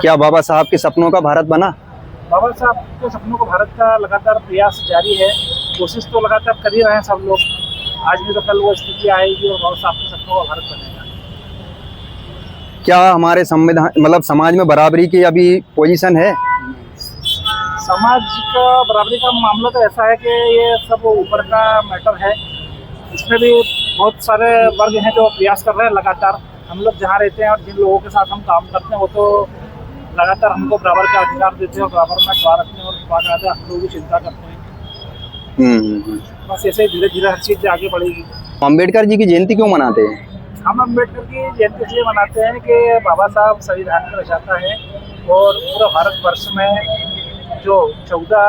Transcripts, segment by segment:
क्या बाबा साहब के सपनों का भारत बना? बाबा साहब के सपनों को भारत का लगातार प्रयास जारी है। कोशिश तो लगातार कर ही रहे हैं सब लोग। आज भी तो कल वो स्थिति आएगी और बाबा साहब के सपनों का भारत बनेगा। क्या हमारे संविधान मतलब समाज में बराबरी की अभी पोजीशन है? समाज का बराबरी का मामला तो ऐसा है कि ये सब ऊपर का मैटर है। इसमें भी बहुत सारे वर्ग हैं जो प्रयास कर रहे हैं लगातार। हम लोग जहाँ रहते हैं और जिन लोगों के साथ हम काम करते हैं वो तो लगातार हमको बराबर का अधिकार देते हैं और बराबर में खड़ा रखते हैं और बाकायदा हम लोग भी चिंता करते हैं। बस ऐसे ही धीरे धीरे हर चीज़ आगे बढ़ेगी। अम्बेडकर जी की जयंती क्यों मनाते हैं? हम अम्बेडकर की जयंती इसलिए मनाते हैं कि बाबा साहब संविधान का रचयिता है और पूरा भारतवर्ष में जो 14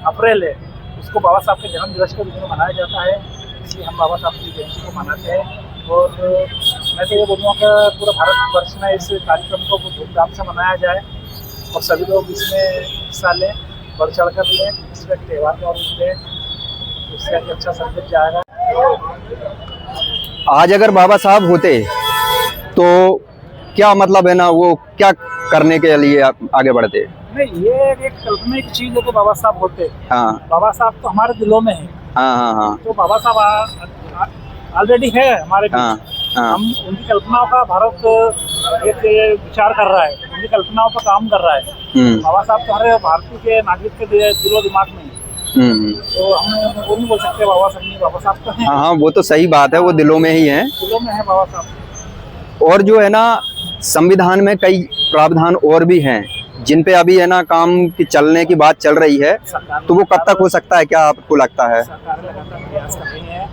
अप्रैल है उसको बाबा साहब के जन्म दिवस के रूप में मनाया जाता है। इसलिए हम बाबा साहब की जयंती को मनाते हैं। और मैं तो ये बोलूँगा कि पूरा भारतवर्ष में इस कार्यक्रम को धूमधाम से मनाया जाए और सभी लोग इसमें हिस्सा लें, बढ़ चढ़ कर लें, इसमें त्यौहार का रूप लें, उससे अच्छा संदेश जाएगा। आज अगर बाबा साहब होते तो क्या मतलब है ना, वो क्या करने के लिए आगे बढ़ते? नहीं, ये एक कल्पना की चीज़ है कि बाबा साहब होते। हाँ, बाबा साहब तो हमारे दिलों में है। हाँ, हाँ, हाँ, तो बाबा साहब ऑलरेडी है हमारे बीच। हाँ, हाँ, हम उनकी कल्पनाओं का भारत एक विचार कर रहा है, उनकी कल्पनाओं पर काम कर रहा है। बाबा साहब तो हमारे भारतीय के नागरिक के दिलो दिमाग में है। तो हम वो नहीं बोल सकते बाबा साहब तो हैं। हाँ, वो तो सही बात है, वो दिलों में ही है। दिलों में है बाबा साहब। और जो है ना, संविधान में कई प्रावधान और भी हैं जिन पे अभी है ना काम की चलने की बात चल रही है, तो वो कब तक हो सकता है, क्या आपको लगता है? सरकार लगातार प्रयास कर रही है,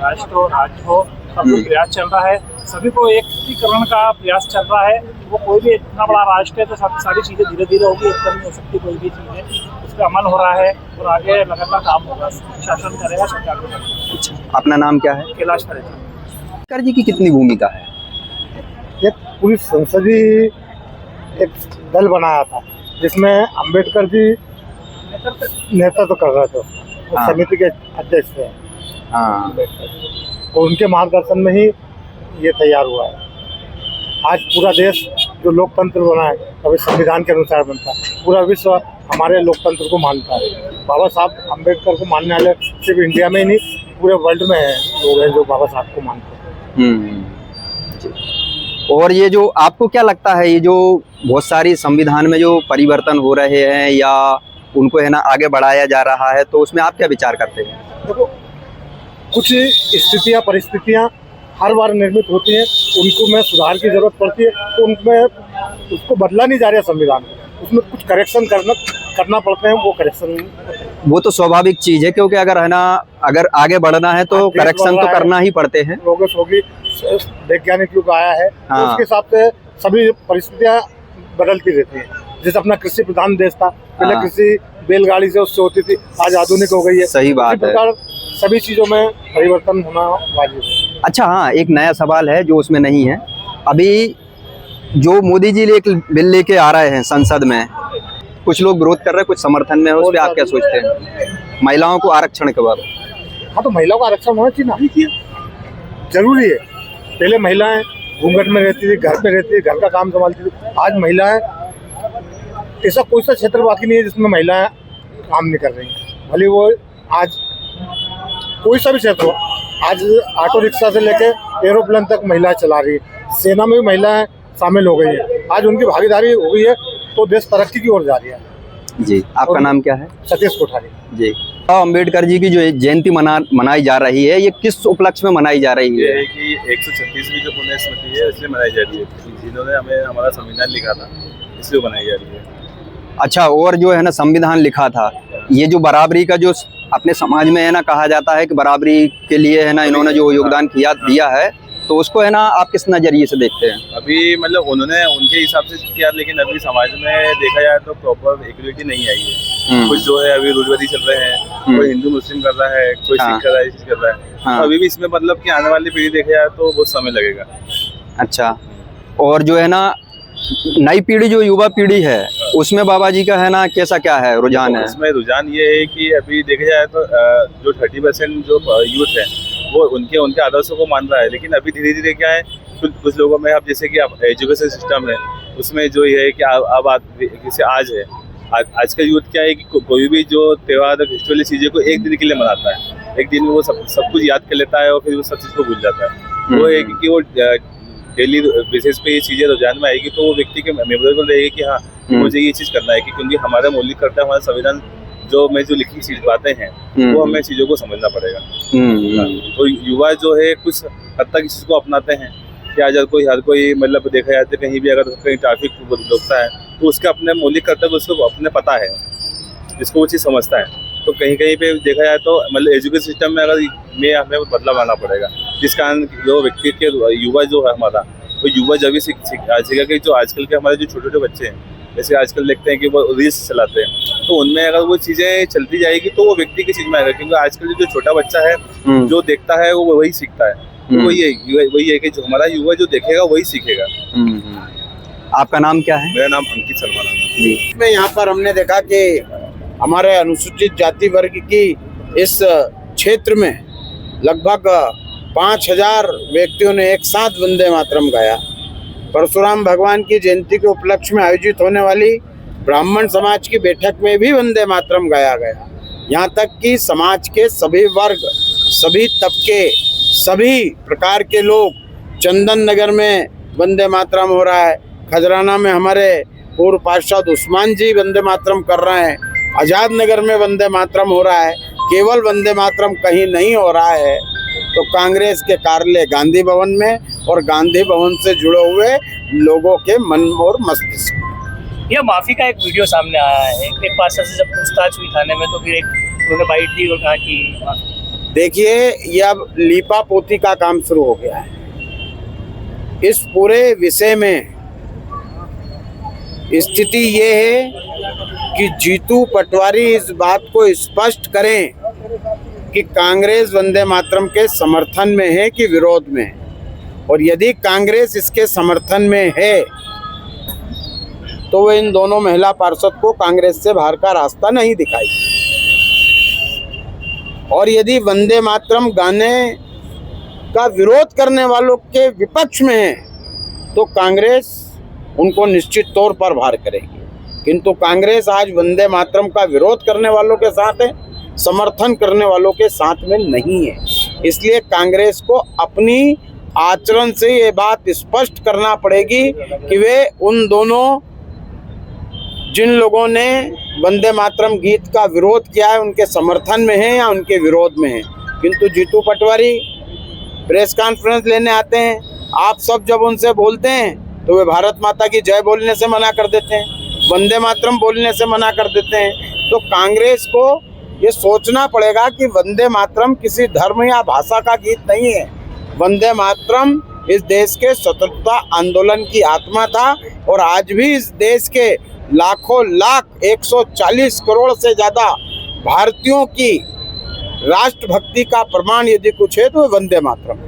राष्ट्र हो राज्य हो सब लोग प्रयास चल रहा है। सभी को एकीकरण का प्रयास चल रहा है। वो कोई भी इतना बड़ा राष्ट्र है तो सारी चीज़ें धीरे धीरे होगी, एकदम नहीं हो सकती कोई भी चीज़ है। उस पर अमल हो रहा है और आगे लगातार काम होगा, शासन करेगा सरकार। अपना नाम क्या है? कैलाश करेगा। अम्बेडकर जी की कितनी भूमिका है? एक पूरी संसदीय एक दल बनाया था जिसमें अम्बेडकर जी नेतृत्व कर रहे थे। हाँ। समिति के अध्यक्ष थे। हाँ, और उनके मार्गदर्शन में ही ये तैयार हुआ है। आज पूरा देश जो लोकतंत्र बना है अभी संविधान के अनुसार बनता है। पूरा विश्व हमारे लोकतंत्र को मानता है। बाबा साहब अम्बेडकर को मानने वाले सिर्फ इंडिया में ही नहीं, पूरे वर्ल्ड में है लोग हैं जो बाबा साहब को मानते हैं। और ये जो आपको क्या लगता है, ये जो बहुत सारी संविधान में जो परिवर्तन हो रहे हैं या उनको है ना आगे बढ़ाया जा रहा है, तो उसमें आप क्या विचार करते हैं? देखो, कुछ स्थितियाँ परिस्थितियाँ हर बार निर्मित होती हैं, उनको में सुधार की जरूरत पड़ती है, तो उनमें उसको बदला नहीं जा रहा संविधान में, उसमें कुछ करेक्शन करना पड़ते हैं। वो करेक्शन वो तो स्वाभाविक चीज़ है, क्योंकि अगर है ना अगर आगे बढ़ना है तो करेक्शन तो करना ही पड़ते हैं। प्रोग्रेस होगी, वैज्ञानिक युग आया है, तो हाँ। उसके हिसाब से सभी परिस्थितियाँ बदलती रहती हैं। जैसे अपना कृषि प्रधान देश था, पहले हाँ। कृषि बैलगाड़ी से उससे होती थी, आज आधुनिक हो गई है। सही बात है। सभी चीज़ों में परिवर्तन होना वाजिब है। अच्छा, हाँ, एक नया सवाल है जो उसमें नहीं है। अभी जो मोदी जी एक बिल लेके आ रहे हैं संसद में, कुछ लोग विरोध कर रहे हैं, कुछ समर्थन में है, उस पर आप क्या सोचते हैं? महिलाओं को आरक्षण के बाद। हाँ, तो महिलाओं का आरक्षण होना चाहिए ना, जरूरी है। पहले महिलाएं घूंघट में रहती थी, घर पे रहती थी, घर का काम संभालती थी। आज महिलाएं, ऐसा कोई सा क्षेत्र बाकी नहीं है जिसमें महिलाएं काम नहीं कर रही हैं। भले वो आज कोई सा भी क्षेत्र हो, आज ऑटो रिक्शा से लेके एरोप्लेन तक महिलाएं चला रही है। सेना में भी महिलाएं शामिल हो गई है। आज उनकी भागीदारी हो गई है तो देश तरक्की की ओर जा रही है। जी, आपका नाम क्या है? सतीश कोठारी जी। अम्बेडकर जी की जो जयंती मनाई जा रही है, ये किस उपलक्ष्य में मनाई जा रही है? ये है कि 136वीं जो पुण्य स्मृति है इसलिए मनाई जा रही है। जिन्होंने हमें हमारा संविधान लिखा था इसलिए बनाई जा रही है। अच्छा, और जो है ना संविधान लिखा था, ये जो बराबरी का जो अपने समाज में है ना कहा जाता है कि बराबरी के लिए है ना इन्होंने जो योगदान दिया है, तो उसको है ना आप किस नज़रिए से देखते हैं? अभी मतलब उन्होंने उनके हिसाब से किया, लेकिन अभी समाज में देखा जाए तो प्रॉपर इक्वलिटी नहीं आई है। कुछ जो है अभी रूढ़िवादी चल रहे हैं, कोई हिंदू मुस्लिम कर रहा है, कोई सिख कर रहा है, ये चीज कर रहा है। हाँ। तो अभी भी इसमें मतलब कि आने वाली पीढ़ी देखा जाए तो बहुत समय लगेगा। अच्छा, और जो है ना नई पीढ़ी जो युवा पीढ़ी है उसमें बाबा जी का है ना कैसा क्या है रुझान है? इसमें रुझान ये है कि अभी देखा जाए तो जो 30% जो यूथ है वो उनके आदर्शों को मान रहा है, लेकिन अभी धीरे धीरे क्या है कुछ लोगों में अब जैसे कि एजुकेशन सिस्टम है उसमें जो ये है कि जैसे आज है, आज का यूथ क्या है कि कोई भी जो त्यौहार फेस्टिवल चीज़ें को एक दिन के लिए मनाता है, एक दिन में वो सब कुछ याद कर लेता है और फिर वो सब चीज़ को भूल जाता है। वो है कि वो डेली बेसिस पे ये चीज़ें रुझान में आएगी तो वो व्यक्ति के मेमोरेबल रहेगी कि हाँ मुझे ये चीज़ करना है, कि क्योंकि हमारा मौलिक कर्तव्य, हमारा संविधान जो में जो लिखी चीज बातें हैं वो हमें चीज़ों को समझना पड़ेगा। तो युवा जो है कुछ हद तक इस चीज़ को अपनाते हैं कि आज हर कोई मतलब देखा जाए तो कहीं भी अगर कहीं ट्रैफिक रुकता है तो उसके अपने मौलिक कर्तव्य उसको अपने पता है, जिसको वो चीज़ समझता है। तो कहीं कहीं पे देखा जाए तो मतलब एजुकेशन सिस्टम में अगर हमें बदलाव आना पड़ेगा, जिस कारण जो व्यक्ति के युवा जो है हमारा, वो युवा जब भी सीखेगा कि जो आजकल के हमारे जो छोटे छोटे बच्चे हैं, जैसे आजकल देखते हैं कि वो रील्स चलाते हैं, तो उनमें अगर वो चीज़ें चलती जाएगी तो वो व्यक्ति की चीज़ में आएगा, क्योंकि आजकल जो छोटा बच्चा है जो देखता है वो वही सीखता है। तो वही है कि जो हमारा युवा जो देखेगा वही सीखेगा। आपका नाम क्या है? मेरा नाम अंकित शर्मा नाम है जी। में यहाँ पर हमने देखा कि हमारे अनुसूचित जाति वर्ग की इस क्षेत्र में लगभग 5000 व्यक्तियों ने एक साथ वंदे मातरम गाया। परशुराम भगवान की जयंती के उपलक्ष्य में आयोजित होने वाली ब्राह्मण समाज की बैठक में भी वंदे मातरम गाया गया। यहाँ तक कि समाज के सभी वर्ग, सभी तबके, सभी प्रकार के लोग, चंदन नगर में वंदे मातरम हो रहा है, खजराना में हमारे पूर्व पार्षद उस्मान जी वंदे मातरम कर रहे हैं, आजाद नगर में वंदे मातरम हो रहा है। केवल वंदे मातरम कहीं नहीं हो रहा है तो कांग्रेस के कार्यालय गांधी भवन में और गांधी भवन से जुड़े हुए लोगों के मन और मस्तिष्क। यह माफी का एक वीडियो सामने आया है। एक पार्षद से जब पूछताछ हुई थाने में तो फिर उन्होंने बाइट दी और कहा कि देखिए, ये अब लीपा पोती का काम शुरू हो गया है। इस पूरे विषय में स्थिति ये है कि जीतू पटवारी इस बात को स्पष्ट करें कि कांग्रेस वंदे मातरम के समर्थन में है कि विरोध में है, और यदि कांग्रेस इसके समर्थन में है तो वो इन दोनों महिला पार्षद को कांग्रेस से बाहर का रास्ता नहीं दिखाई, और यदि वंदे मातरम गाने का विरोध करने वालों के विपक्ष में है तो कांग्रेस उनको निश्चित तौर पर बाहर करेगी। किंतु कांग्रेस आज वंदे मातरम का विरोध करने वालों के साथ है, समर्थन करने वालों के साथ में नहीं है। इसलिए कांग्रेस को अपनी आचरण से ये बात स्पष्ट करना पड़ेगी कि वे उन दोनों जिन लोगों ने वंदे मातरम गीत का विरोध किया है उनके समर्थन में है या उनके विरोध में है। किंतु जीतू पटवारी प्रेस कॉन्फ्रेंस लेने आते हैं, आप सब जब उनसे बोलते हैं तो वे भारत माता की जय बोलने से मना कर देते हैं, वंदे मातरम बोलने से मना कर देते हैं। तो कांग्रेस को ये सोचना पड़ेगा कि वंदे मातरम किसी धर्म या भाषा का गीत नहीं है। वंदे मातरम इस देश के स्वतंत्रता आंदोलन की आत्मा था, और आज भी इस देश के लाखों लाख 140 करोड़ से ज़्यादा भारतीयों की राष्ट्रभक्ति का प्रमाण यदि कुछ है तो वंदे मातरम।